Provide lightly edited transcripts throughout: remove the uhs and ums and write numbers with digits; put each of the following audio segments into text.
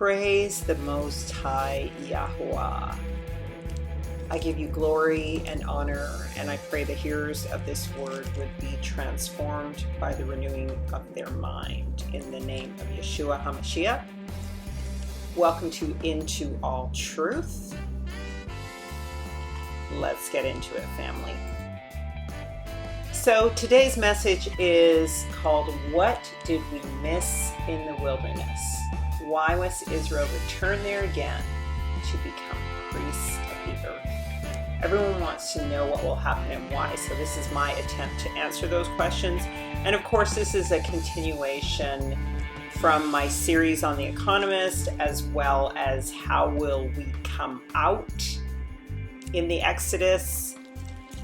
Praise the Most High Yahuwah. I give you glory and honor, and I pray the hearers of this word would be transformed by the renewing of their mind. In the name of Yeshua HaMashiach. Welcome to Into All Truth. Let's get into it, family. So today's message is called, What Did We Miss in the Wilderness? Why must Israel return there again to become priests of the earth? Everyone wants to know what will happen and why, so this is my attempt to answer those questions. And of course, this is a continuation from my series on The Economist, as well as how will we come out in the Exodus.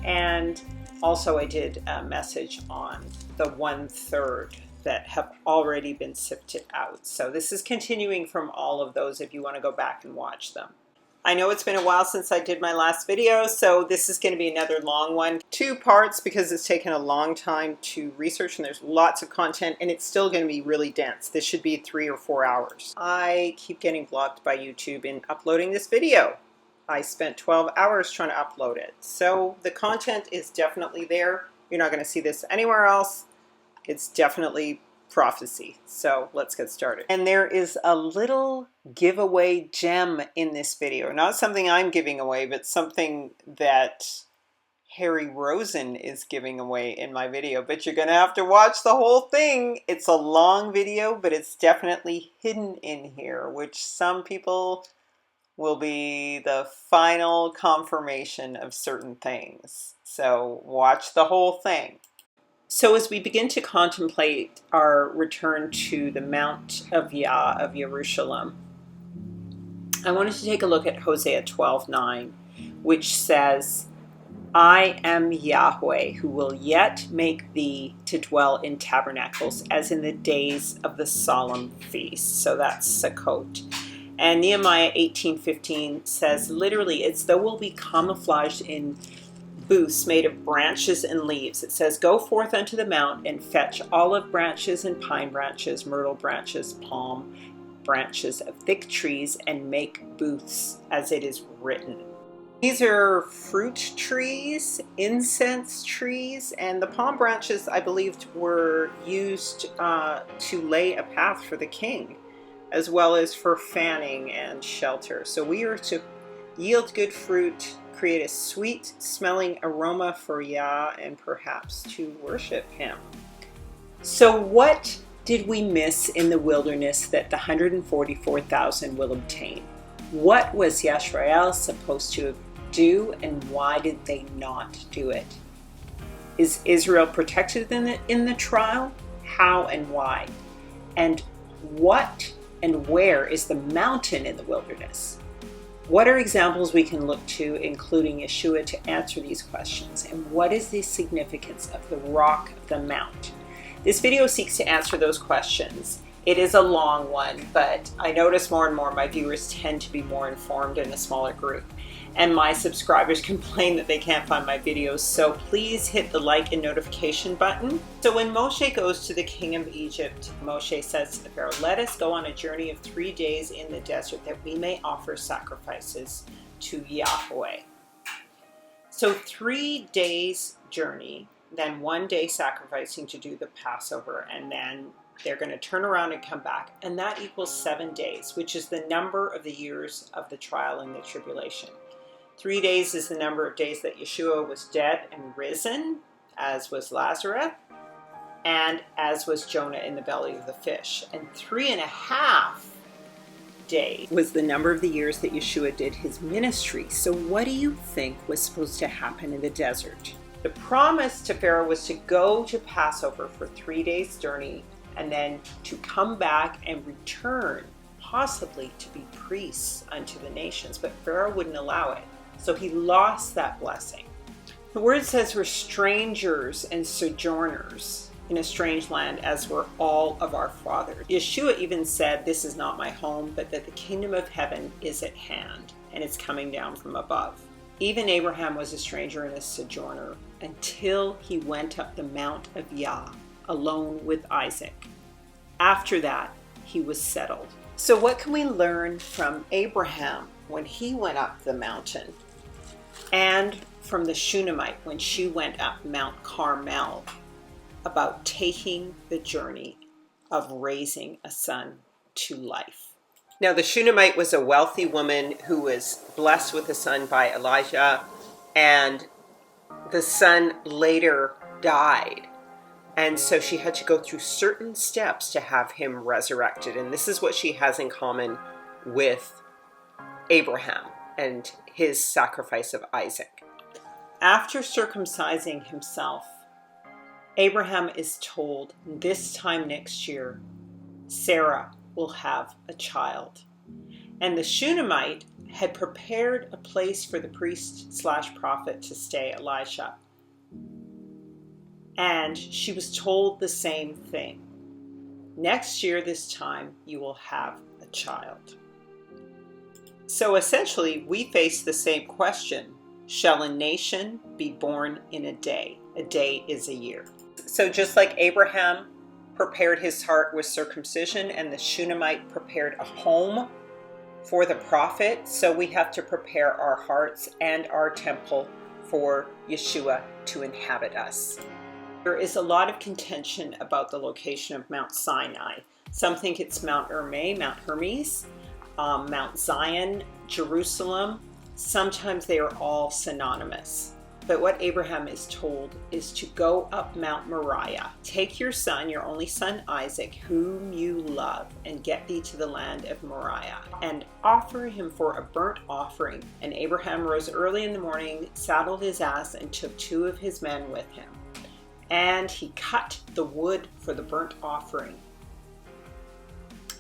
And also I did a message on the 1/3 that have already been sifted out. So this is continuing from all of those if you want to go back and watch them. I know it's been a while since I did my last video, so this is going to be another long one. 2 parts because it's taken a long time to research and there's lots of content and it's still going to be really dense. This should be 3 or 4 hours. I keep getting blocked by YouTube in uploading this video. I spent 12 hours trying to upload it. So the content is definitely there. You're not going to see this anywhere else. It's definitely prophecy. So let's get started. And there is a little giveaway gem in this video. Not something I'm giving away, but something that Harry Rosen is giving away in my video. But you're going to have to watch the whole thing. It's a long video, but it's definitely hidden in here, which some people will be the final confirmation of certain things. So watch the whole thing. So as we begin to contemplate our return to the Mount of Yah of Jerusalem, I wanted to take a look at Hosea 12:9, which says, I am Yahweh, who will yet make thee to dwell in tabernacles, as in the days of the solemn feast. So that's Sukkot. And Nehemiah 18:15 says, literally, it's though we'll be camouflaged in booths made of branches and leaves. It says, go forth unto the mount and fetch olive branches and pine branches, myrtle branches, palm branches of thick trees, and make booths as it is written. These are fruit trees, incense trees, and the palm branches, I believed, were used to lay a path for the king, as well as for fanning and shelter. So we are to yield good fruit, create a sweet smelling aroma for Yah, and perhaps to worship him. So what did we miss in the wilderness that the 144,000 will obtain? What was Yisrael supposed to do, and why did they not do it? Is Israel protected in the trial? How and why? And what and where is the mountain in the wilderness? What are examples we can look to, including Yeshua, to answer these questions? And what is the significance of the rock of the mount? This video seeks to answer those questions. It is a long one, but I notice more and more my viewers tend to be more informed in a smaller group. And my subscribers complain that they can't find my videos, so please hit the like and notification button. So when Moshe goes to the king of Egypt, Moshe says to the Pharaoh, let us go on a journey of 3 days in the desert that we may offer sacrifices to Yahweh. So 3 days journey, then 1 day sacrificing to do the Passover, and then they're going to turn around and come back. And that equals 7 days, which is the number of the years of the trial and the tribulation. 3 days is the number of days that Yeshua was dead and risen, as was Lazarus, and as was Jonah in the belly of the fish. And 3.5 days was the number of the years that Yeshua did his ministry. So what do you think was supposed to happen in the desert? The promise to Pharaoh was to go to Passover for 3 days journey, and then to come back and return, possibly to be priests unto the nations. But Pharaoh wouldn't allow it. So he lost that blessing. The word says we're strangers and sojourners in a strange land, as were all of our fathers. Yeshua even said, this is not my home, but that the kingdom of heaven is at hand, and it's coming down from above. Even Abraham was a stranger and a sojourner until he went up the Mount of Yah alone with Isaac. After that, he was settled. So what can we learn from Abraham when he went up the mountain, and from the Shunammite when she went up Mount Carmel, about taking the journey of raising a son to life? Now, the Shunammite was a wealthy woman who was blessed with a son by Elijah, and the son later died. And so she had to go through certain steps to have him resurrected. And this is what she has in common with Abraham and his sacrifice of Isaac. After circumcising himself, Abraham is told this time next year, Sarah will have a child. And the Shunammite had prepared a place for the priest/prophet to stay, Elisha. And she was told the same thing. Next year, this time, you will have a child. So essentially, we face the same question. Shall a nation be born in a day? A day is a year. So just like Abraham prepared his heart with circumcision and the Shunammite prepared a home for the prophet, so we have to prepare our hearts and our temple for Yeshua to inhabit us. There is a lot of contention about the location of Mount Sinai. Some think it's Mount Hermes, Mount Zion, Jerusalem. Sometimes they are all synonymous. But what Abraham is told is to go up Mount Moriah. Take your son, your only son Isaac, whom you love, and get thee to the land of Moriah, and offer him for a burnt offering. And Abraham rose early in the morning, saddled his ass, and took 2 of his men with him. And he cut the wood for the burnt offering.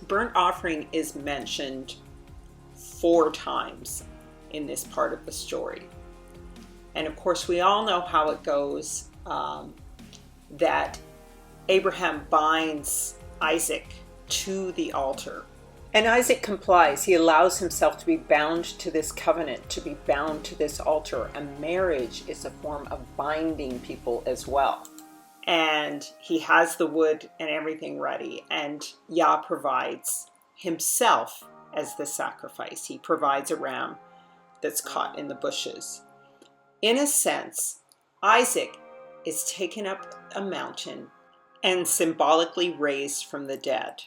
Burnt offering is mentioned 4 times in this part of the story. And of course, we all know how it goes, that Abraham binds Isaac to the altar. And Isaac complies. He allows himself to be bound to this covenant, to be bound to this altar. And marriage is a form of binding people as well. And he has the wood and everything ready. And Yah provides himself as the sacrifice. He provides a ram that's caught in the bushes. In a sense, Isaac is taken up a mountain and symbolically raised from the dead.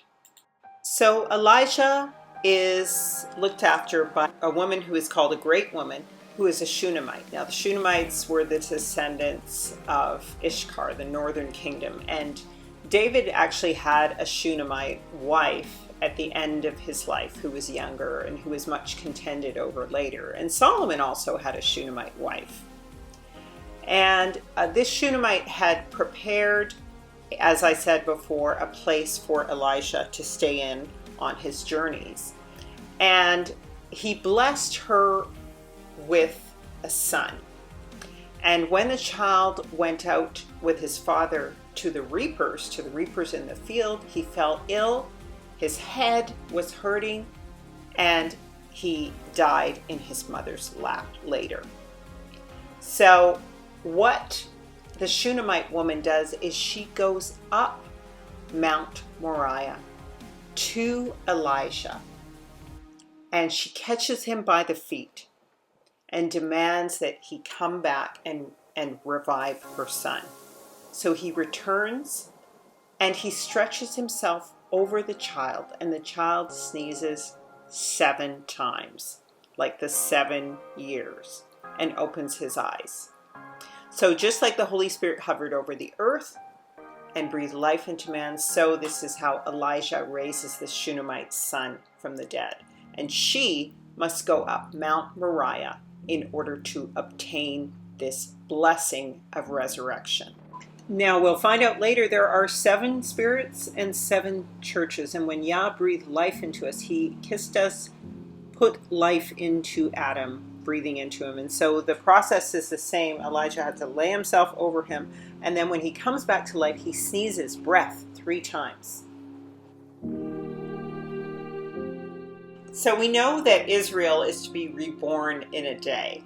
So Elijah is looked after by a woman who is called a great woman, who is a Shunammite. Now, the Shunammite were the descendants of Ishkar, the northern kingdom. And David actually had a Shunammite wife at the end of his life who was younger and who was much contended over later. And Solomon also had a Shunammite wife. And this Shunammite had prepared, as I said before, a place for Elisha to stay in on his journeys. And he blessed her with a son. And when the child went out with his father to the reapers in the field, he fell ill, his head was hurting, and he died in his mother's lap later. So what the Shunammite woman does is she goes up Mount Moriah to Elisha, and she catches him by the feet and demands that he come back and revive her son. So he returns and he stretches himself over the child, and the child sneezes 7 times, like the 7 years, and opens his eyes. So just like the Holy Spirit hovered over the earth and breathed life into man, so this is how Elijah raises the Shunammite's son from the dead. And she must go up Mount Moriah in order to obtain this blessing of resurrection. Now, we'll find out later there are 7 spirits and 7 churches. And when Yah breathed life into us, he kissed us, put life into Adam, breathing into him. And so the process is the same. Elijah had to lay himself over him. And then when he comes back to life, he sneezes breath 3 times. So we know that Israel is to be reborn in a day.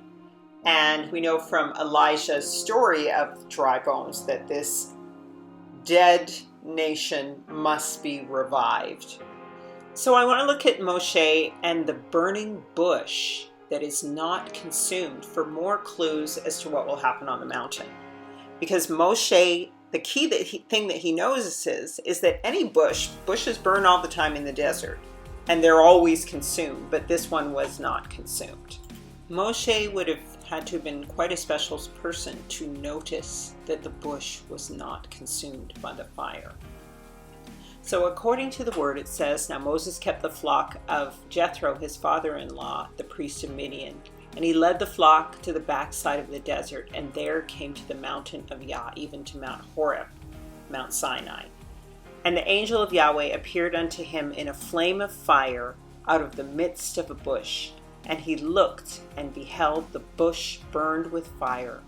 And we know from Elijah's story of dry bones that this dead nation must be revived. So I want to look at Moshe and the burning bush that is not consumed for more clues as to what will happen on the mountain. Because Moshe, the key thing that he knows is that any bushes burn all the time in the desert, and they're always consumed, but this one was not consumed. Moshe would have had to have been quite a special person to notice that the bush was not consumed by the fire. So according to the word, it says, now Moses kept the flock of Jethro, his father-in-law, the priest of Midian, and he led the flock to the backside of the desert, and there came to the mountain of Yah, even to Mount Horeb, Mount Sinai. And the angel of Yahweh appeared unto him in a flame of fire out of the midst of a bush. And he looked and beheld the bush burned with fire,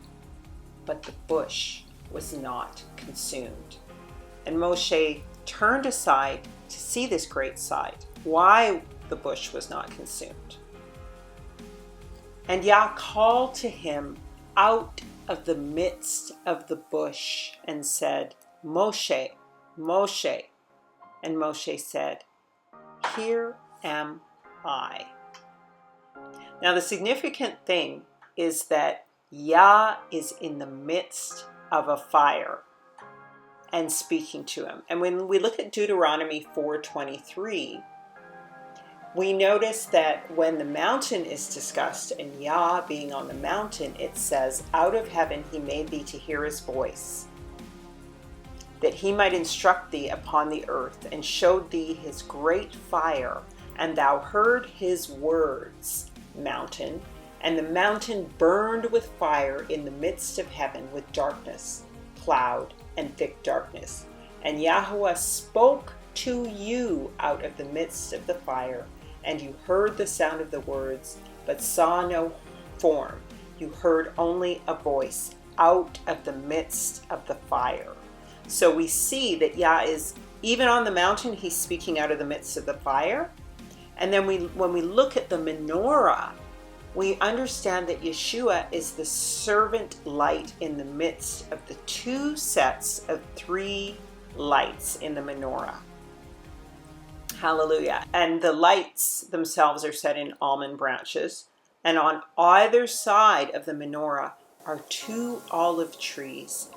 but the bush was not consumed. And Moshe turned aside to see this great sight, why the bush was not consumed. And Yah called to him out of the midst of the bush and said, Moshe, Moshe. And Moshe said, here am I. Now the significant thing is that Yah is in the midst of a fire and speaking to him. And when we look at Deuteronomy 4:23, we notice that when the mountain is discussed and Yah being on the mountain, it says, out of heaven he made thee to hear his voice, that he might instruct thee upon the earth, and showed thee his great fire, and thou heard his words, mountain, and the mountain burned with fire in the midst of heaven with darkness, cloud, and thick darkness. And Yahweh spoke to you out of the midst of the fire, and you heard the sound of the words, but saw no form. You heard only a voice out of the midst of the fire. So we see that Yah is, even on the mountain, he's speaking out of the midst of the fire. And then when we look at the menorah, we understand that Yeshua is the servant light in the midst of the two sets of three lights in the menorah. Hallelujah. And the lights themselves are set in almond branches. And on either side of the menorah are two olive trees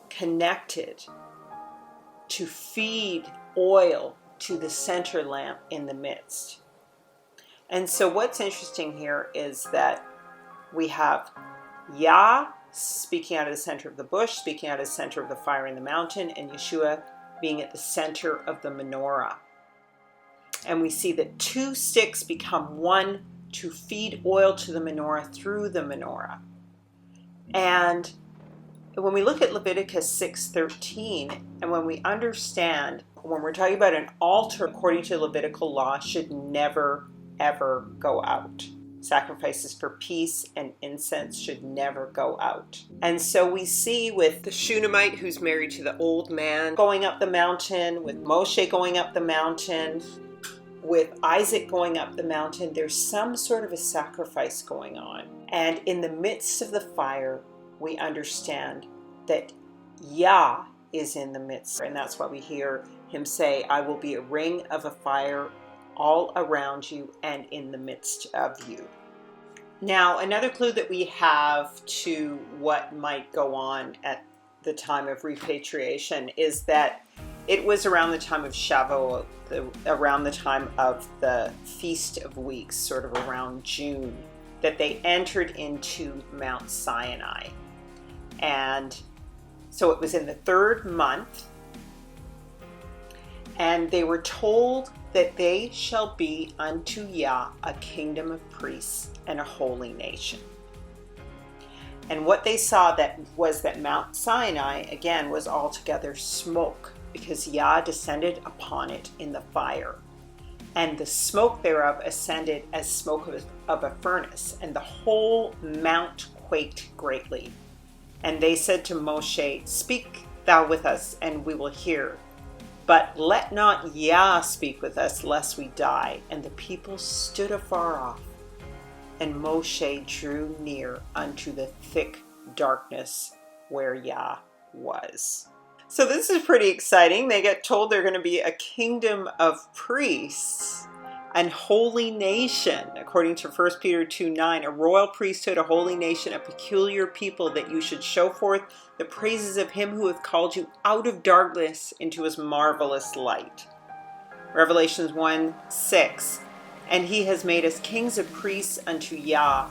connected to feed oil to the center lamp in the midst. And so what's interesting here is that we have Yah speaking out of the center of the bush, speaking out of the center of the fire in the mountain, and Yeshua being at the center of the menorah. And we see that two sticks become one to feed oil to the menorah through the menorah. And when we look at Leviticus 6:13, and when we understand, when we're talking about an altar according to Levitical law should never, ever go out. Sacrifices for peace and incense should never go out. And so we see with the Shunammite who's married to the old man going up the mountain, with Moshe going up the mountain, with Isaac going up the mountain, there's some sort of a sacrifice going on. And in the midst of the fire, we understand that Yah is in the midst. And that's why we hear him say, I will be a ring of a fire all around you and in the midst of you. Now, another clue that we have to what might go on at the time of repatriation is that it was around the time of Shavuot, around the time of the Feast of Weeks, sort of around June, that they entered into Mount Sinai. And so it was in the third month, and they were told that they shall be unto Yah a kingdom of priests and a holy nation. And what they saw was that Mount Sinai, again, was altogether smoke, because Yah descended upon it in the fire. And the smoke thereof ascended as smoke of a furnace, and the whole mount quaked greatly. And they said to Moshe, speak thou with us, and we will hear. But let not Yah speak with us, lest we die. And the people stood afar off, and Moshe drew near unto the thick darkness where Yah was. So this is pretty exciting. They get told they're going to be a kingdom of priests and holy nation, according to 1 Peter 2:9, a royal priesthood, a holy nation, a peculiar people, that you should show forth the praises of him who hath called you out of darkness into his marvelous light. Revelations 1:6, and he has made us kings and priests unto Yah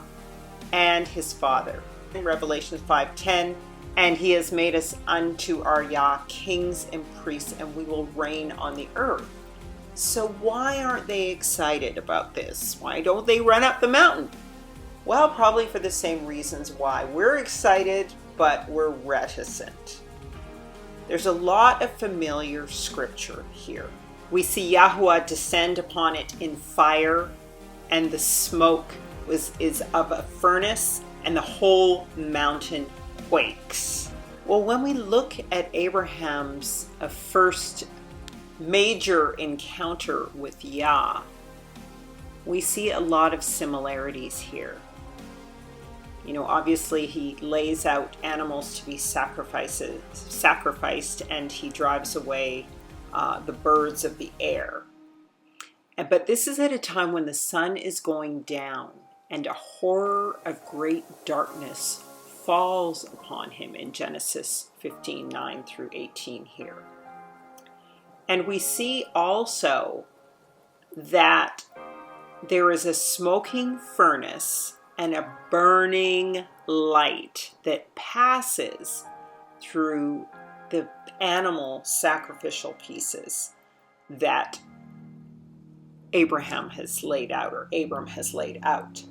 and his Father. In Revelation 5:10, and he has made us unto our Yah kings and priests, and we will reign on the earth. So why aren't they excited about this? Why don't they run up the mountain? Well, probably for the same reasons why we're excited, but we're reticent. There's a lot of familiar scripture here. We see Yahuwah descend upon it in fire, and the smoke is of a furnace, and the whole mountain quakes. Well, when we look at Abraham's first major encounter with Yah, we see a lot of similarities here. You know, obviously he lays out animals to be sacrificed, and he drives away the birds of the air. But this is at a time when the sun is going down, and a horror of great darkness falls upon him in Genesis 15:9 through 18 here. And we see also that there is a smoking furnace and a burning light that passes through the animal sacrificial pieces that Abraham has laid out, or Abram has laid out.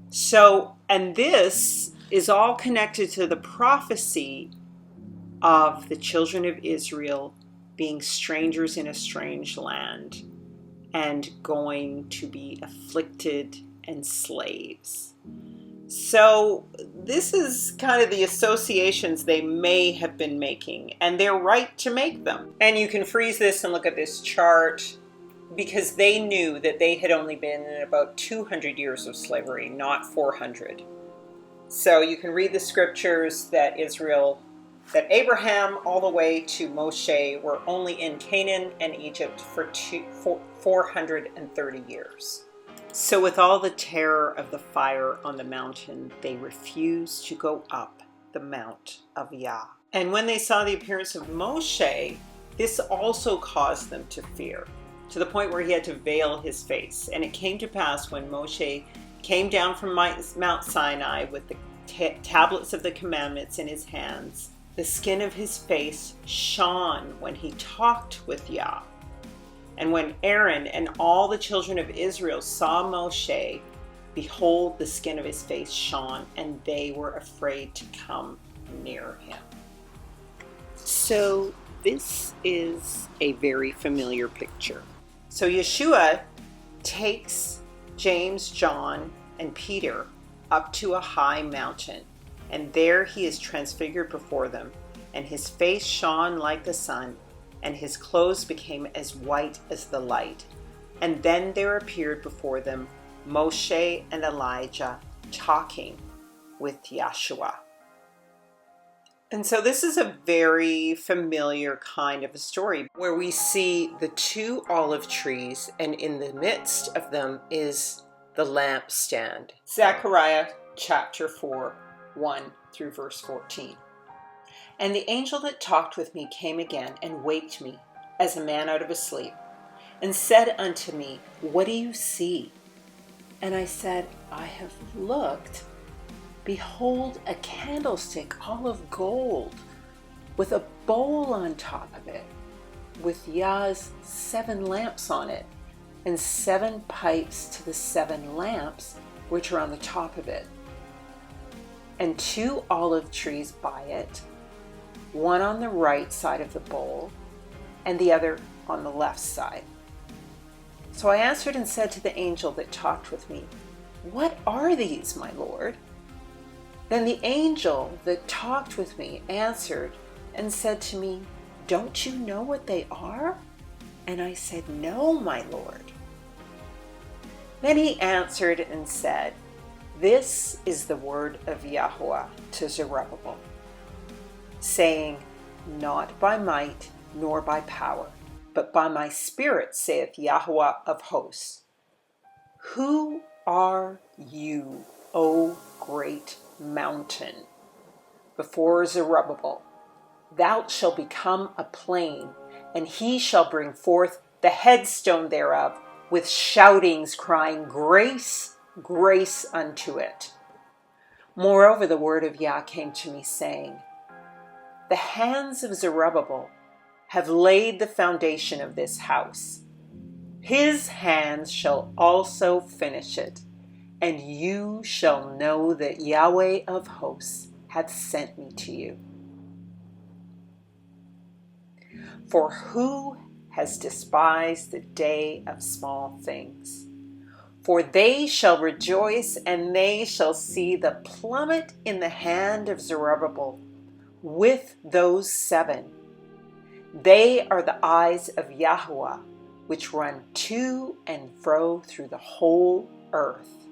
So, and this is all connected to the prophecy of the children of Israel being strangers in a strange land and going to be afflicted and slaves. So this is kind of the associations they may have been making, and they're right to make them. And you can freeze this and look at this chart, because they knew that they had only been in about 200 years of slavery, not 400. So you can read the scriptures that Abraham all the way to Moshe were only in Canaan and Egypt for 430 years. So with all the terror of the fire on the mountain, they refused to go up the mount of Yah. And when they saw the appearance of Moshe, this also caused them to fear, to the point where he had to veil his face. And it came to pass when Moshe came down from Mount Sinai with the tablets of the commandments in his hands, the skin of his face shone when he talked with Yah. And when Aaron and all the children of Israel saw Moshe, behold, the skin of his face shone, and they were afraid to come near him. So this is a very familiar picture. So Yeshua takes James, John, and Peter up to a high mountain, and there he is transfigured before them, and his face shone like the sun, and his clothes became as white as the light. And then there appeared before them Moshe and Elijah talking with Yeshua. And so this is a very familiar kind of a story, where we see the two olive trees, and in the midst of them is the lampstand. Zechariah chapter 4, 1 through verse 14. And the angel that talked with me came again and waked me as a man out of a sleep, and said unto me, What do you see? And I said, I have looked. Behold, a candlestick all of gold, with a bowl on top of it, with Yah's 7 lamps on it, and 7 pipes to the 7 lamps which are on the top of it, and 2 olive trees by it, one on the right side of the bowl, and the other on the left side. So I answered and said to the angel that talked with me, What are these, my Lord? Then the angel that talked with me answered and said to me, Don't you know what they are? And I said, No, my Lord. Then he answered and said, This is the word of Yahuwah to Zerubbabel, saying, not by might nor by power, but by my Spirit, saith Yahweh of hosts. Who are you, O great mountain? Before Zerubbabel, thou shalt become a plain, and he shall bring forth the headstone thereof with shoutings, crying, Grace, grace unto it. Moreover, the word of Yah came to me, saying, The hands of Zerubbabel have laid the foundation of this house. His hands shall also finish it, and you shall know that Yahweh of hosts hath sent me to you. For who has despised the day of small things? For they shall rejoice, and they shall see the plummet in the hand of Zerubbabel with those 7. They are the eyes of Yahweh, which run to and fro through the whole earth.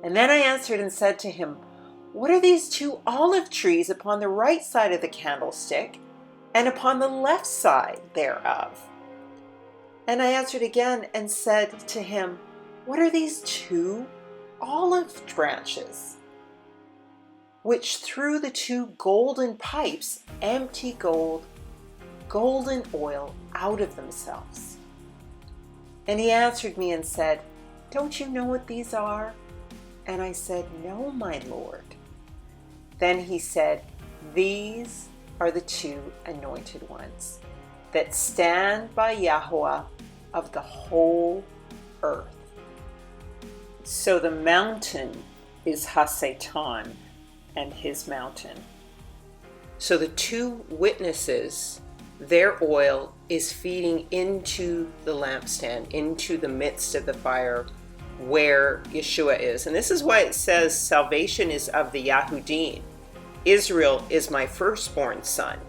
And then I answered and said to him, What are these 2 olive trees upon the right side of the candlestick, and upon the left side thereof? And I answered again and said to him, What are these 2 olive branches, which through the 2 golden pipes empty golden oil out of themselves? And he answered me and said, Don't you know what these are? And I said, No, my Lord. Then he said, These are the 2 anointed ones that stand by Yahweh of the whole earth. So the mountain is Hasatan and his mountain. So the 2 witnesses, their oil is feeding into the lampstand, into the midst of the fire where Yeshua is. And this is why it says salvation is of the Yahudim. Israel is my firstborn son.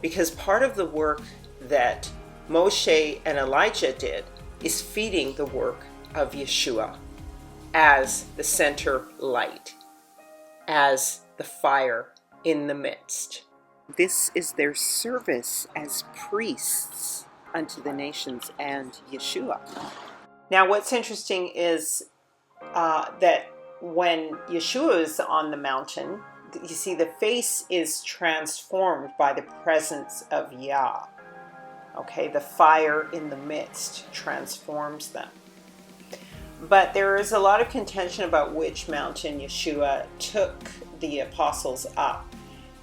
Because part of the work that Moshe and Elijah did is feeding the work of Yeshua as the center light, as the fire in the midst. This is their service as priests unto the nations and Yeshua. Now, what's interesting is that when Yeshua is on the mountain, you see the face is transformed by the presence of Yah. Okay, the fire in the midst transforms them. But there is a lot of contention about which mountain Yeshua took the apostles up.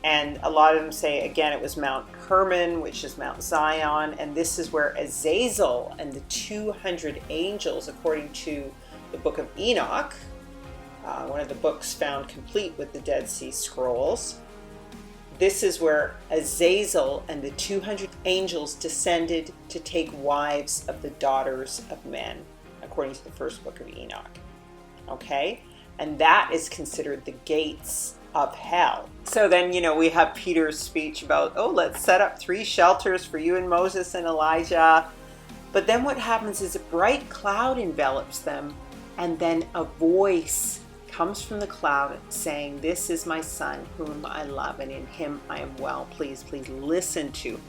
And a lot of them say, again, it was Mount Hermon, which is Mount Zion. And this is where Azazel and the 200 angels, according to the book of Enoch, one of the books found complete with the Dead Sea Scrolls. This is where Azazel and the 200 angels descended to take wives of the daughters of men, according to the first book of Enoch. Okay? And that is considered the gates of hell. So then, we have Peter's speech about, let's set up 3 shelters for you and Moses and Elijah. But then what happens is a bright cloud envelops them, and then a voice comes from the cloud saying, This is my son whom I love, and in him I am well pleased. Please listen to him.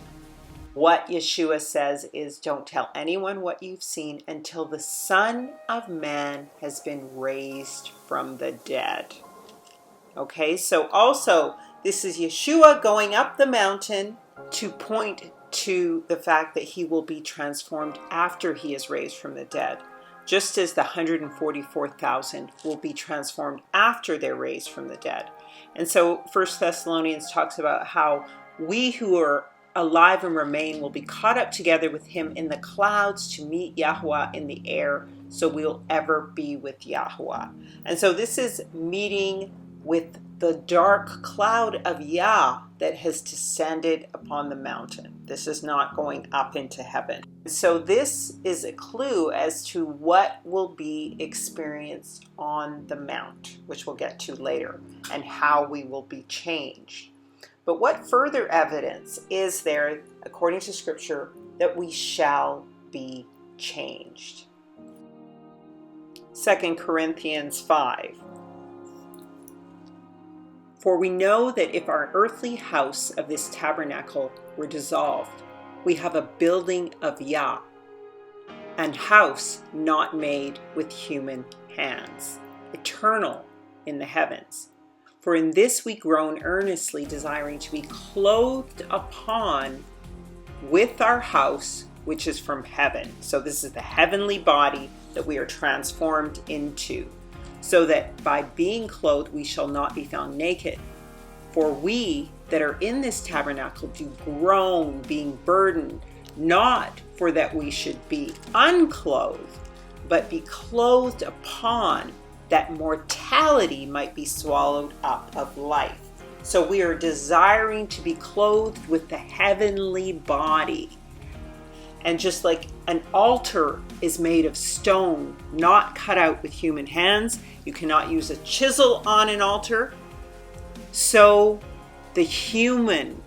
What Yeshua says is, don't tell anyone what you've seen until the Son of Man has been raised from the dead. Okay, so also this is Yeshua going up the mountain to point to the fact that he will be transformed after he is raised from the dead, just as the 144,000 will be transformed after they're raised from the dead. And so 1 Thessalonians talks about how we who are alive and remain will be caught up together with him in the clouds to meet Yahweh in the air, so we'll ever be with Yahweh. And so this is meeting with the dark cloud of Yah that has descended upon the mountain. This is not going up into heaven. So this is a clue as to what will be experienced on the mount, which we'll get to later, and how we will be changed. But what further evidence is there, according to Scripture, that we shall be changed? 2 Corinthians 5. For we know that if our earthly house of this tabernacle were dissolved, we have a building of Yah, and house not made with human hands, eternal in the heavens. For in this we groan earnestly, desiring to be clothed upon with our house, which is from heaven. So this is the heavenly body that we are transformed into, so that by being clothed we shall not be found naked. For we that are in this tabernacle do groan, being burdened, not for that we should be unclothed, but be clothed upon, that mortality might be swallowed up of life. So we are desiring to be clothed with the heavenly body. And just like an altar is made of stone, not cut out with human hands, you cannot use a chisel on an altar. So the human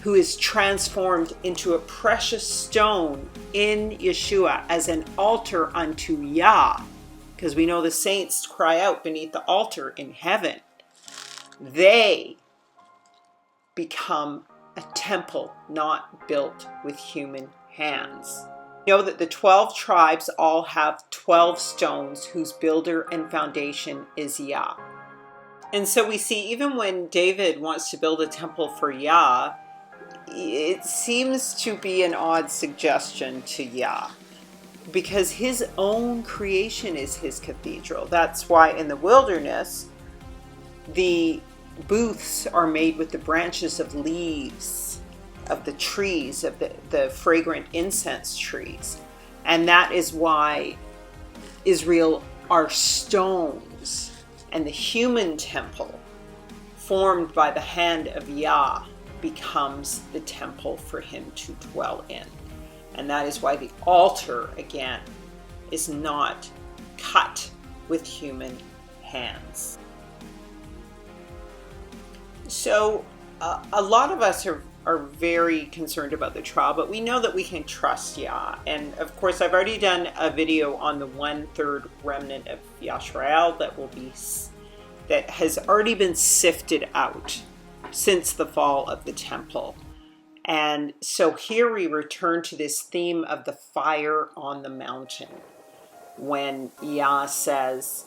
who is transformed into a precious stone in Yeshua as an altar unto Yah, because we know the saints cry out beneath the altar in heaven, they become a temple not built with human hands. Know that the 12 tribes all have 12 stones whose builder and foundation is Yah. And so we see even when David wants to build a temple for Yah, it seems to be an odd suggestion to Yah, because his own creation is his cathedral. That's why in the wilderness, the booths are made with the branches of leaves of the trees, of the fragrant incense trees. And that is why Israel are stones, and the human temple formed by the hand of Yah becomes the temple for him to dwell in. And that is why the altar, again, is not cut with human hands. So a lot of us are very concerned about the trial, but we know that we can trust Yah. And of course, I've already done a video on the 1/3 remnant of Yisrael that has already been sifted out since the fall of the temple. And so here we return to this theme of the fire on the mountain, when Yah says,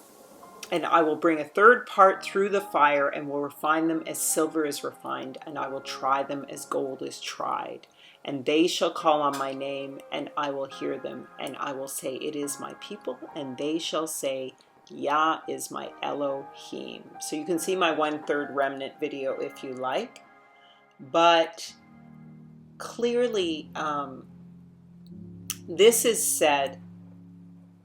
"And I will bring a third part through the fire, and will refine them as silver is refined, and I will try them as gold is tried. And they shall call on my name, and I will hear them, and I will say, it is my people, and they shall say, Yah is my Elohim." So you can see my 1/3 remnant video if you like. But clearly, this is said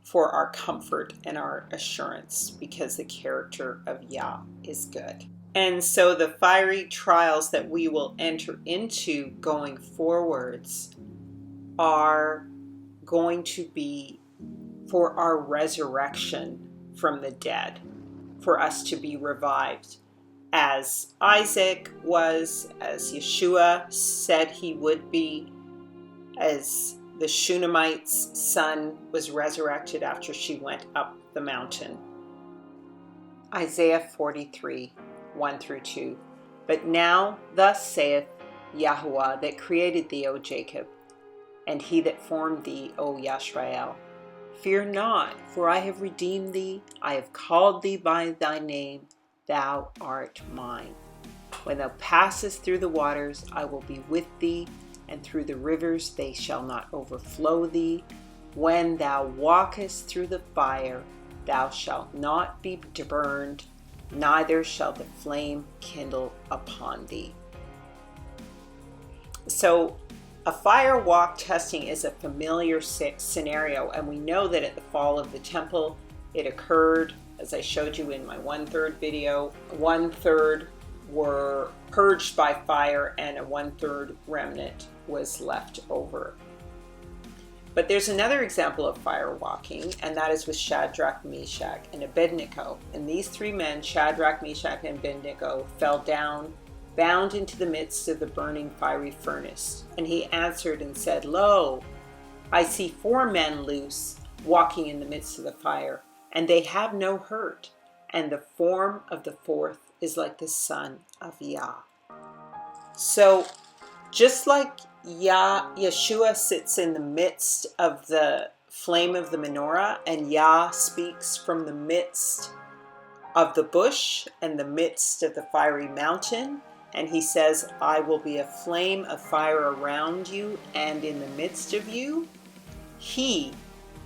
for our comfort and our assurance, because the character of Yah is good. And so the fiery trials that we will enter into going forwards are going to be for our resurrection from the dead, for us to be revived, as Isaac was, as Yeshua said he would be, as the Shunammite's son was resurrected after she went up the mountain. Isaiah 43, 1-2. But now thus saith Yahuwah that created thee, O Jacob, and he that formed thee, O Yisrael. Fear not, for I have redeemed thee. I have called thee by thy name. Thou art mine. When thou passest through the waters, I will be with thee, and through the rivers they shall not overflow thee. When thou walkest through the fire, thou shalt not be burned, neither shall the flame kindle upon thee. So a fire walk testing is a familiar scenario, and we know that at the fall of the temple, it occurred, as I showed you in my 1/3 video. 1/3 were purged by fire, and a 1/3 remnant was left over. But there's another example of fire walking, and that is with Shadrach, Meshach, and Abednego. And these three men, Shadrach, Meshach, and Abednego, fell down, bound into the midst of the burning fiery furnace. And he answered and said, Lo, I see 4 men loose, walking in the midst of the fire, and they have no hurt, and the form of the fourth is like the Son of Yah. So just like Yeshua sits in the midst of the flame of the menorah, and Yah speaks from the midst of the bush and the midst of the fiery mountain, and he says, I will be a flame of fire around you and in the midst of you. He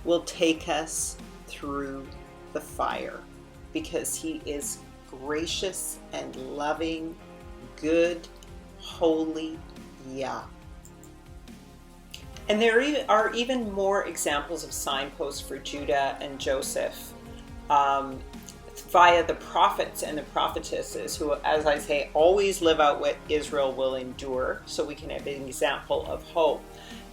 will take us through the fire because he is gracious and loving, good, holy Yah. And there are even more examples of signposts for Judah and Joseph via the prophets and the prophetesses who, as I say, always live out what Israel will endure, so we can have an example of hope.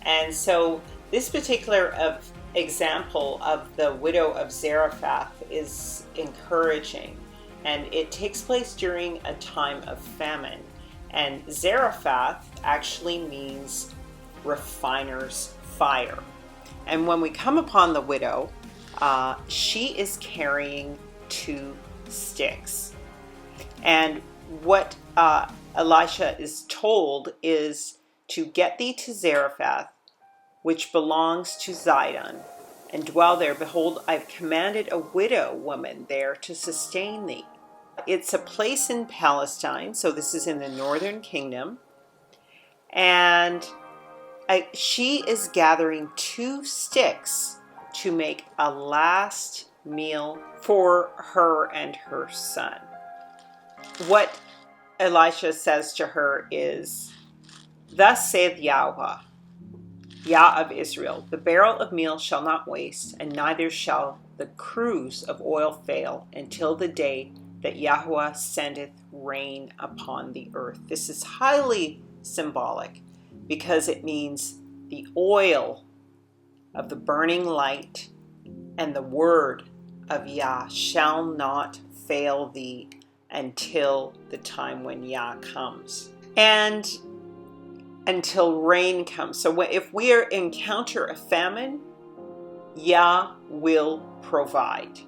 And so this particular example of the widow of Zarephath is encouraging, and it takes place during a time of famine. And Zarephath actually means refiner's fire. And when we come upon the widow, she is carrying 2 sticks. And what Elisha is told is to get thee to Zarephath, which belongs to Zidon, and dwell there. Behold, I've commanded a widow woman there to sustain thee. It's a place in Palestine, so this is in the northern kingdom. And she is gathering 2 sticks to make a last meal for her and her son. What Elisha says to her is, Thus saith Yahweh, Yah of Israel, the barrel of meal shall not waste, and neither shall the cruse of oil fail until the day that Yahweh sendeth rain upon the earth. This is highly symbolic because it means the oil of the burning light and the word of Yah shall not fail thee until the time when Yah comes. And until rain comes. So if we encounter a famine, Yah will provide.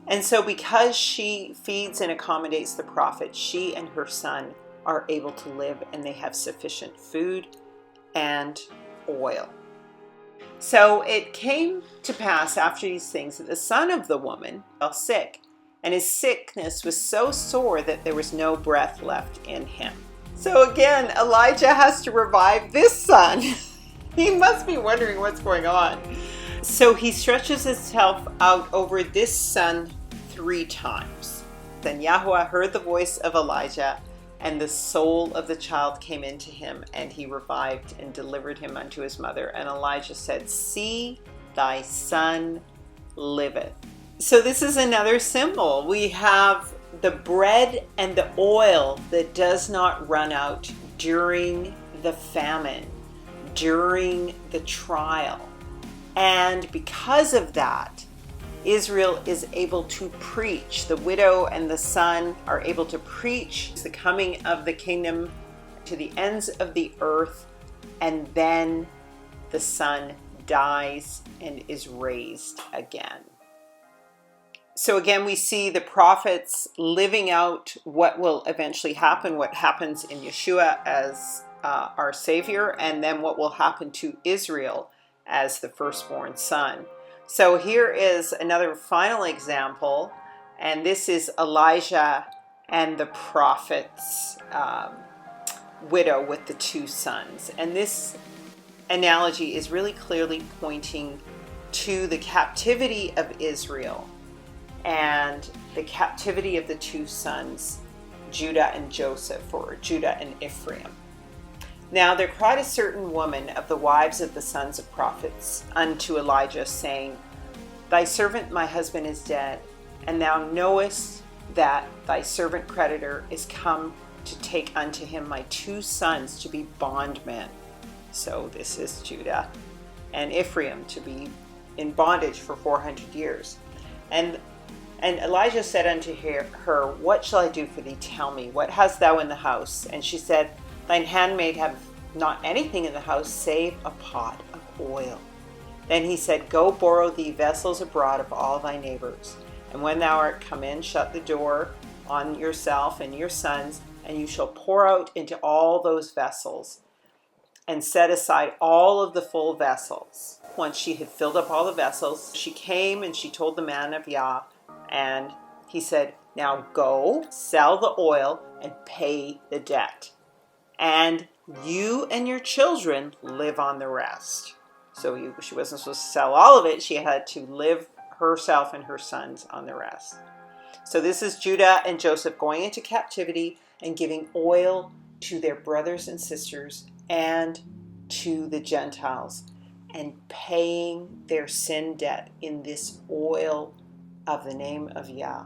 And so because she feeds and accommodates the prophet, she and her son are able to live, and they have sufficient food and oil. So it came to pass after these things that the son of the woman fell sick, and his sickness was so sore that there was no breath left in him. So again, Elijah has to revive this son. He must be wondering what's going on. So he stretches himself out over this son 3 times. Then Yahweh heard the voice of Elijah, and the soul of the child came into him, and he revived and delivered him unto his mother. And Elijah said, See, thy son liveth. So this is another symbol. We have the bread and the oil that does not run out during the famine, during the trial. And because of that, Israel is able to preach. The widow and the son are able to preach the coming of the kingdom to the ends of the earth, and then the son dies and is raised again. So again, we see the prophets living out what will eventually happen, what happens in Yeshua as our Savior, and then what will happen to Israel as the firstborn son. So here is another final example, and this is Elijah and the prophet's widow with the 2 sons. And this analogy is really clearly pointing to the captivity of Israel and the captivity of the 2 sons, Judah and Joseph, or Judah and Ephraim. Now there cried a certain woman of the wives of the sons of prophets unto Elijah, saying, Thy servant my husband is dead, and thou knowest that thy servant creditor is come to take unto him my 2 sons to be bondmen. So this is Judah and Ephraim, to be in bondage for 400 years. And Elijah said unto her, What shall I do for thee? Tell me, what hast thou in the house? And she said, Thine handmaid have not anything in the house save a pot of oil. Then he said, Go borrow thee vessels abroad of all thy neighbors. And when thou art come in, shut the door on yourself and your sons, and you shall pour out into all those vessels, and set aside all of the full vessels. Once she had filled up all the vessels, she came and she told the man of Yah, and he said, now go, sell the oil, and pay the debt. And you and your children live on the rest. So she wasn't supposed to sell all of it. She had to live herself and her sons on the rest. So this is Judah and Joseph going into captivity and giving oil to their brothers and sisters and to the Gentiles, and paying their sin debt in this oil of the name of Yah.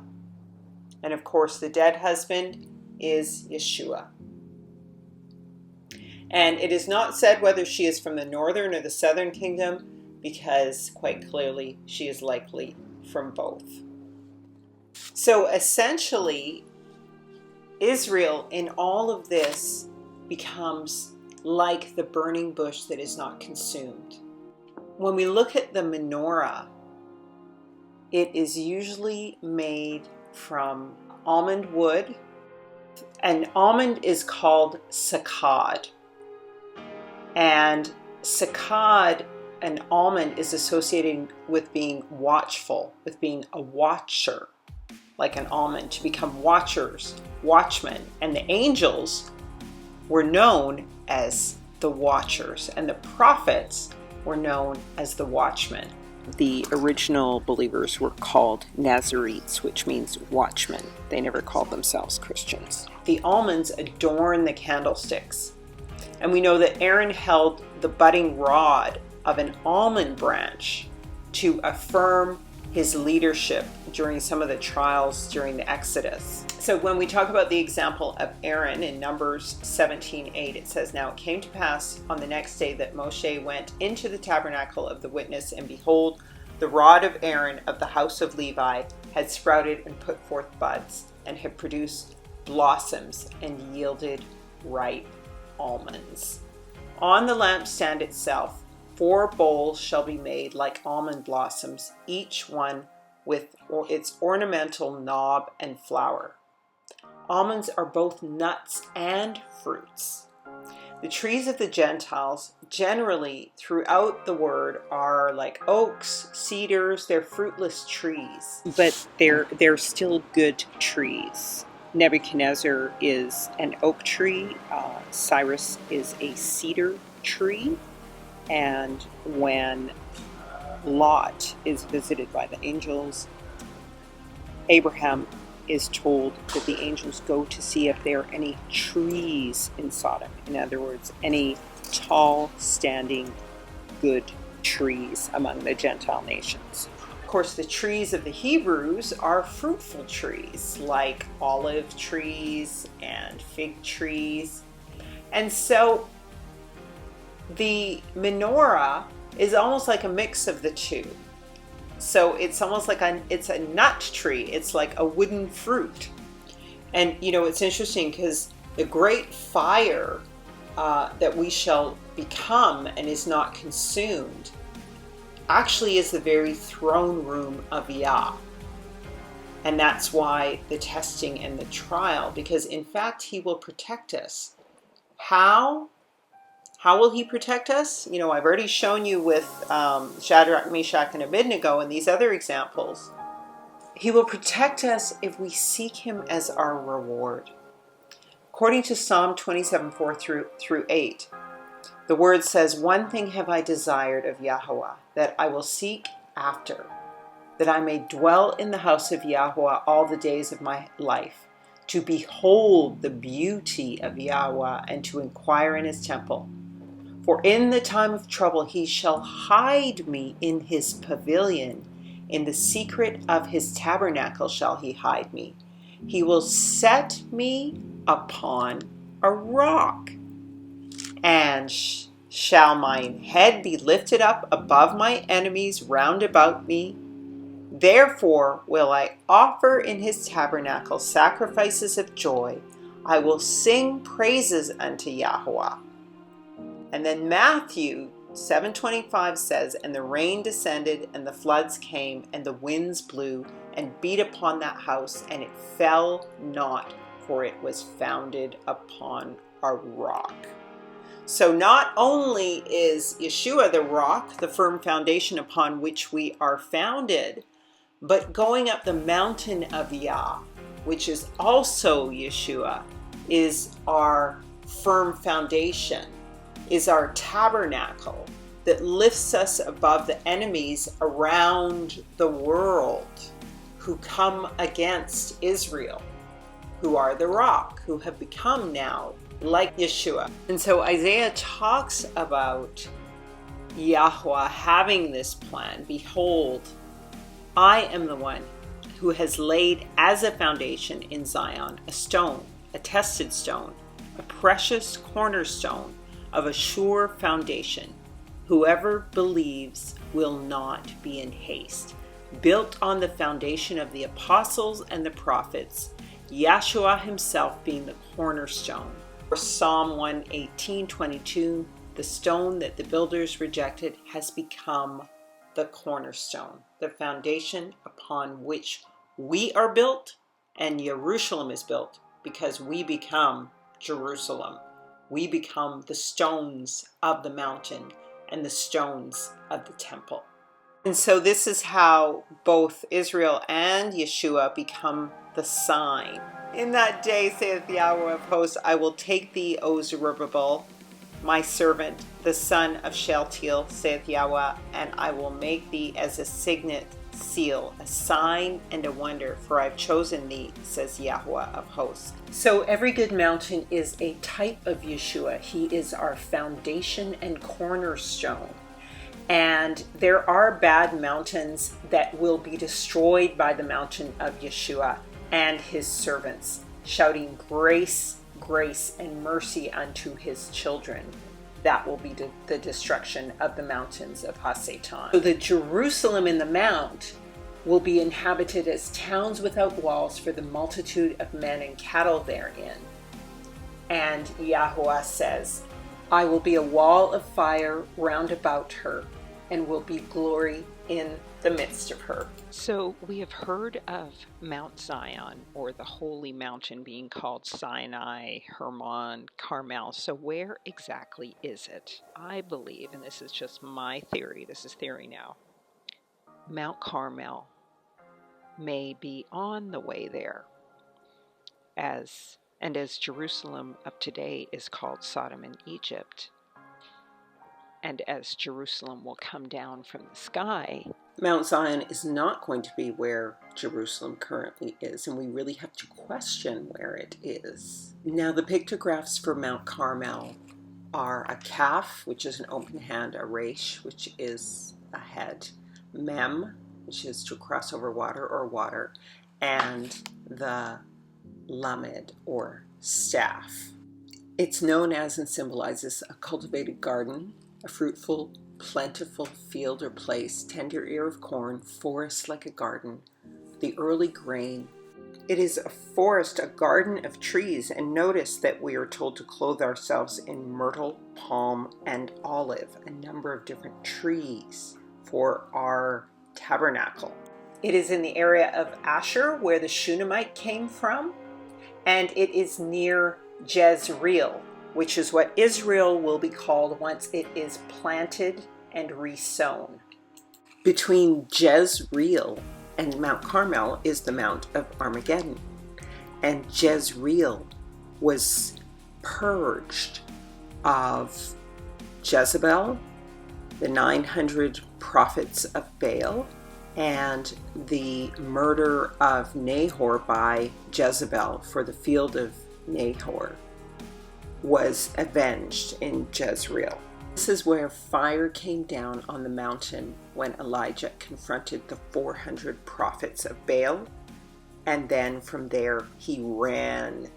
And of course, the dead husband is Yeshua. And it is not said whether she is from the northern or the southern kingdom, because quite clearly she is likely from both. So essentially, Israel in all of this becomes like the burning bush that is not consumed. When we look at the menorah, it is usually made from almond wood, and almond is called sakad. And sakad, an almond, is associated with being watchful, with being a watcher, like an almond, to become watchers, watchmen. And the angels were known as the watchers, and the prophets were known as the watchmen. The original believers were called Nazarenes, which means watchmen. They never called themselves Christians. The almonds adorn the candlesticks. And we know that Aaron held the budding rod of an almond branch to affirm his leadership during some of the trials during the Exodus. So when we talk about the example of Aaron in Numbers 17:8, it says, now it came to pass on the next day that Moshe went into the tabernacle of the witness, and behold, the rod of Aaron of the house of Levi had sprouted and put forth buds, and had produced blossoms and yielded ripe almonds. On the lampstand itself 4 bowls shall be made like almond blossoms, each one with its ornamental knob and flower. Almonds are both nuts and fruits. The trees of the Gentiles generally throughout the word are like oaks, cedars. They're fruitless trees, but they're still good trees. Nebuchadnezzar is an oak tree. Cyrus is a cedar tree. And when Lot is visited by the angels, Abraham is told that the angels go to see if there are any trees in Sodom. In other words, any tall, standing, good trees among the Gentile nations. Of course, the trees of the Hebrews are fruitful trees, like olive trees and fig trees. And so the menorah is almost like a mix of the two. So it's almost like it's a nut tree. It's like a wooden fruit. And it's interesting because the great fire that we shall become and is not consumed actually is the very throne room of Yah. And that's why the testing and the trial, because in fact he will protect us. How will he protect us? I've already shown you with Shadrach, Meshach, and Abednego and these other examples. He will protect us if we seek him as our reward. According to Psalm 27:4-8, the word says, one thing have I desired of Yahweh, that I will seek after, that I may dwell in the house of Yahweh all the days of my life, to behold the beauty of Yahweh and to inquire in his temple. For in the time of trouble he shall hide me in his pavilion. In the secret of his tabernacle shall he hide me. He will set me upon a rock. And shall mine head be lifted up above my enemies round about me? Therefore will I offer in his tabernacle sacrifices of joy. I will sing praises unto Yahweh. And then Matthew 7:25 says, and the rain descended, and the floods came, and the winds blew, and beat upon that house, and it fell not, for it was founded upon a rock. So not only is Yeshua the rock, the firm foundation upon which we are founded, but going up the mountain of Yah, which is also Yeshua, is our firm foundation, is our tabernacle that lifts us above the enemies around the world who come against Israel, who are the rock, who have become now like Yeshua. And so Isaiah talks about Yahweh having this plan. Behold, I am the one who has laid as a foundation in Zion a stone, a tested stone, a precious cornerstone of a sure foundation. Whoever believes will not be in haste. Built on the foundation of the apostles and the prophets, Yahshua himself being the cornerstone. Psalm 118:22, the stone that the builders rejected has become the cornerstone, the foundation upon which we are built, and Jerusalem is built because we become Jerusalem. We become the stones of the mountain and the stones of the temple. And so this is how both Israel and Yeshua become the sign. In that day, saith Yahweh of hosts, I will take thee, O Zerubbabel, my servant, the son of Shealtiel, saith Yahweh, and I will make thee as a signet seal, a sign and a wonder, for I've chosen thee, says Yahweh of hosts. So every good mountain is a type of Yeshua. He is our foundation and cornerstone. And there are bad mountains that will be destroyed by the mountain of Yeshua and his servants, shouting grace, grace, and mercy unto his children. That will be the destruction of the mountains of Hasatan. So the Jerusalem in the mount will be inhabited as towns without walls for the multitude of men and cattle therein. And Yahweh says, I will be a wall of fire round about her, and will be glory in the midst of her. So we have heard of Mount Zion, or the holy mountain, being called Sinai, Hermon, Carmel. So where exactly is it? I believe, and this is just my theory, this is theory now, Mount Carmel may be on the way there, as Jerusalem of today is called Sodom and Egypt, and as Jerusalem will come down from the sky. Mount Zion is not going to be where Jerusalem currently is, and we really have to question where it is. Now, the pictographs for Mount Carmel are a calf, which is an open hand, a resh, which is a head, mem, which is to cross over water or water, and the lamed, or staff. It's known as and symbolizes a cultivated garden, a fruitful, plentiful field or place, tender ear of corn, forest like a garden, the early grain. It is a forest, a garden of trees, and notice that we are told to clothe ourselves in myrtle, palm, and olive, a number of different trees for our tabernacle. It is in the area of Asher, where the Shunammite came from, and it is near Jezreel, which is what Israel will be called once it is planted and resown. Between Jezreel and Mount Carmel is the Mount of Armageddon, and Jezreel was purged of Jezebel, the 900 prophets of Baal, and the murder of Nahor by Jezebel for the field of Nahor was avenged in Jezreel. This is where fire came down on the mountain when Elijah confronted the 400 prophets of Baal, and then from there he ran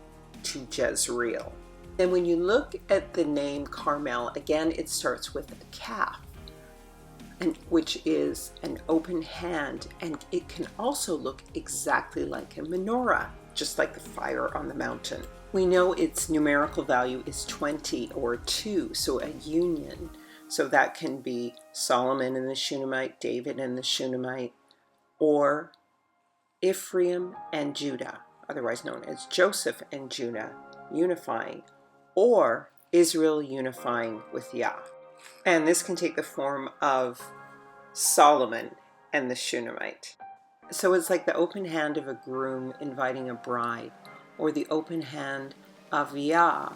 to Jezreel. And when you look at the name Carmel, again it starts with a calf, which is an open hand, and it can also look exactly like a menorah, just like the fire on the mountain. We know its numerical value is 20 or 2, so a union. So that can be Solomon and the Shunammite, David and the Shunammite, or Ephraim and Judah, otherwise known as Joseph and Judah, unifying, or Israel unifying with Yah. And this can take the form of Solomon and the Shunammite. So it's like the open hand of a groom inviting a bride, or the open hand of Yah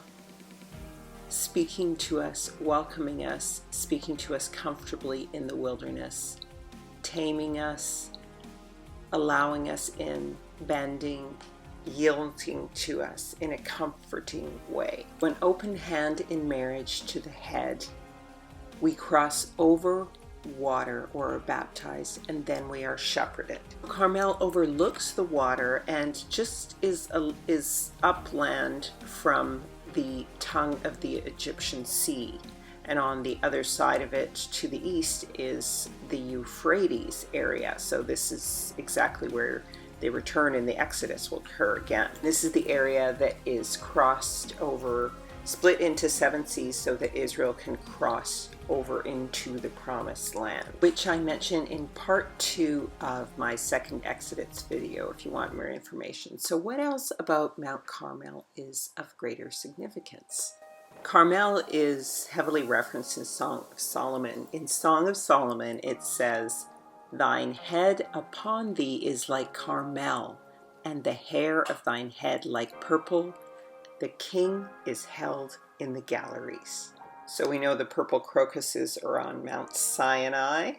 speaking to us, welcoming us, speaking to us comfortably in the wilderness, taming us, allowing us in, bending, yielding to us in a comforting way. When open hand in marriage to the head, we cross over water or are baptized, and then we are shepherded. Carmel overlooks the water and just is upland from the tongue of the Egyptian Sea, and on the other side of it to the east is the Euphrates area. So this is exactly where the return in the Exodus will occur again. This is the area that is crossed over, split into 7 seas so that Israel can cross over into the promised land, which I mentioned in part 2 of my second Exodus video if you want more information. So what else about Mount Carmel is of greater significance? Carmel is heavily referenced in Song of Solomon. In Song of Solomon it says, "Thine head upon thee is like Carmel, and the hair of thine head like purple. The king is held in the galleries." So we know the purple crocuses are on Mount Sinai.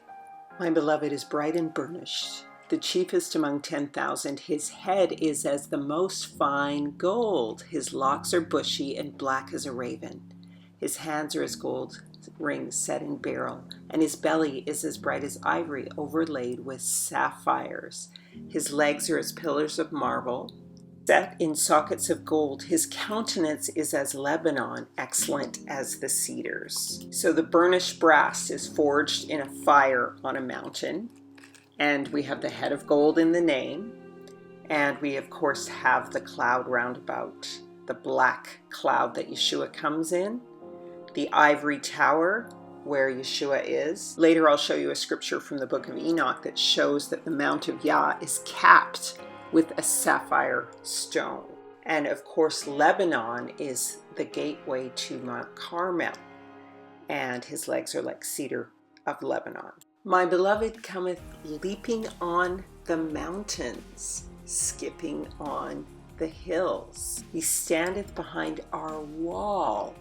My beloved is bright and burnished, the chiefest among 10,000. His head is as the most fine gold. His locks are bushy and black as a raven. His hands are as gold rings set in beryl, and his belly is as bright as ivory overlaid with sapphires. His legs are as pillars of marble, set in sockets of gold. His countenance is as Lebanon, excellent as the cedars. So the burnished brass is forged in a fire on a mountain, and we have the head of gold in the name, and we of course have the cloud round about, the black cloud that Yeshua comes in, the ivory tower where Yeshua is. Later I'll show you a scripture from the book of Enoch that shows that the Mount of Yah is capped with a sapphire stone. And of course, Lebanon is the gateway to Mount Carmel, and his legs are like cedar of Lebanon. My beloved cometh leaping on the mountains, skipping on the hills. He standeth behind our wall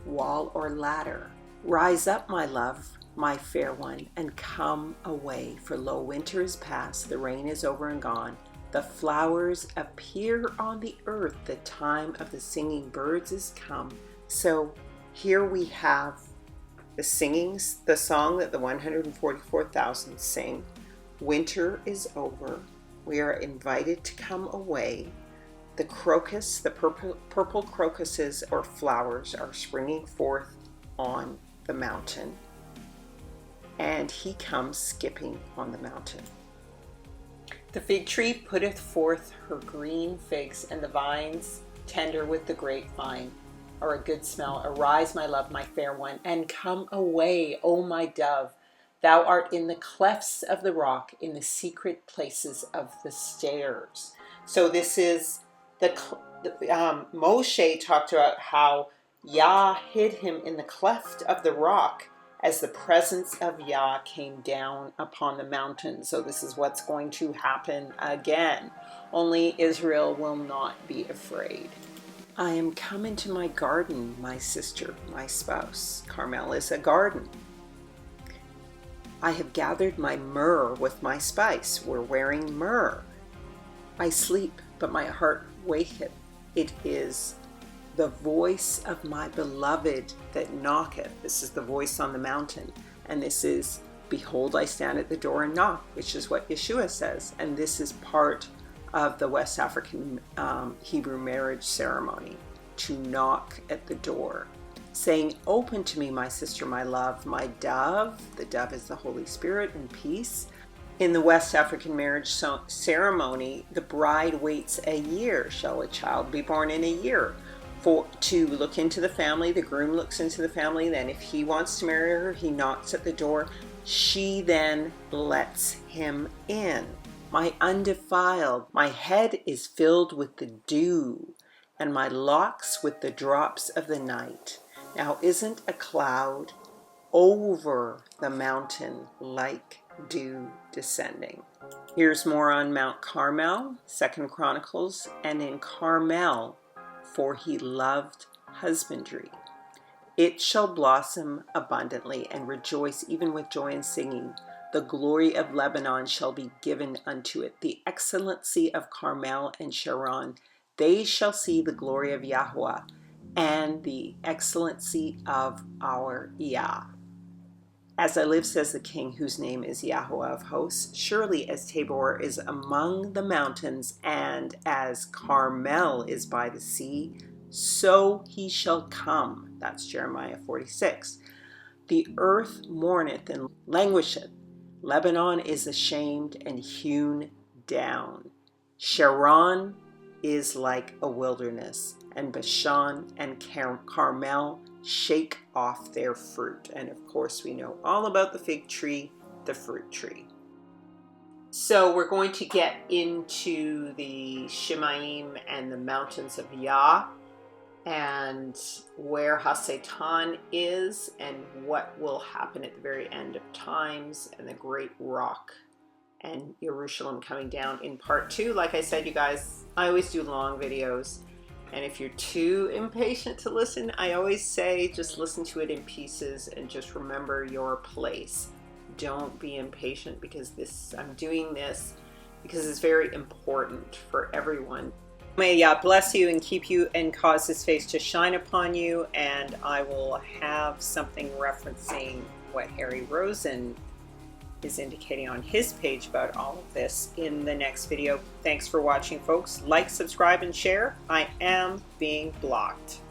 or ladder. Rise up, my love, my fair one, and come away, for lo, winter is past, the rain is over and gone. The flowers appear on the earth, the time of the singing birds is come. So here we have the song that the 144,000 sing. Winter is over. We are invited to come away. The crocus, the purple crocuses or flowers are springing forth on the mountain. And he comes skipping on the mountain. The fig tree putteth forth her green figs, and the vines tender with the grapevine are a good smell. Arise, my love, my fair one, and come away, O my dove. Thou art in the clefts of the rock, in the secret places of the stairs. So this is Moshe talked about how Yah hid him in the cleft of the rock as the presence of Yah came down upon the mountain. So this is what's going to happen again. Only Israel will not be afraid. I am come into my garden, my sister, my spouse. Carmel is a garden. I have gathered my myrrh with my spice. We're wearing myrrh. I sleep, but my heart waketh. It is the voice of my beloved that knocketh. This is the voice on the mountain. And this is, behold, I stand at the door and knock, which is what Yeshua says. And this is part of the West African Hebrew marriage ceremony, to knock at the door, saying, open to me, my sister, my love, my dove. The dove is the Holy Spirit and peace. In the West African marriage ceremony, the bride waits a year. Shall a child be born in a year? To look into the family. The groom looks into the family. Then if he wants to marry her, he knocks at the door. She then lets him in. my undefiled. My head is filled with the dew, and my locks with the drops of the night. Now isn't a cloud over the mountain like dew descending? Here's more on Mount Carmel, 2 Chronicles, and in Carmel, for he loved husbandry. It shall blossom abundantly and rejoice even with joy and singing. The glory of Lebanon shall be given unto it, the excellency of Carmel and Sharon. They shall see the glory of Yahweh and the excellency of our Yah. As I live, says the King, whose name is Yahweh of hosts, surely as Tabor is among the mountains, and as Carmel is by the sea, so he shall come. That's Jeremiah 46. The earth mourneth and languisheth. Lebanon is ashamed and hewn down. Sharon is like a wilderness, and Bashan and Carmel shake off their fruit. And of course, we know all about the fig tree, the fruit tree. So we're going to get into the Shemaim and the mountains of Yah, and where Hasatan is, and what will happen at the very end of times, and the great rock and Jerusalem coming down in part 2. Like I said, you guys, I always do long videos, and if you're too impatient to listen, I always say just listen to it in pieces and just remember your place. Don't be impatient, because I'm doing this because it's very important for everyone. May Yah bless you and keep you and cause his face to shine upon you, and I will have something referencing what Harry Rosen is indicating on his page about all of this in the next video. Thanks for watching, folks. Like, subscribe, and share. I am being blocked.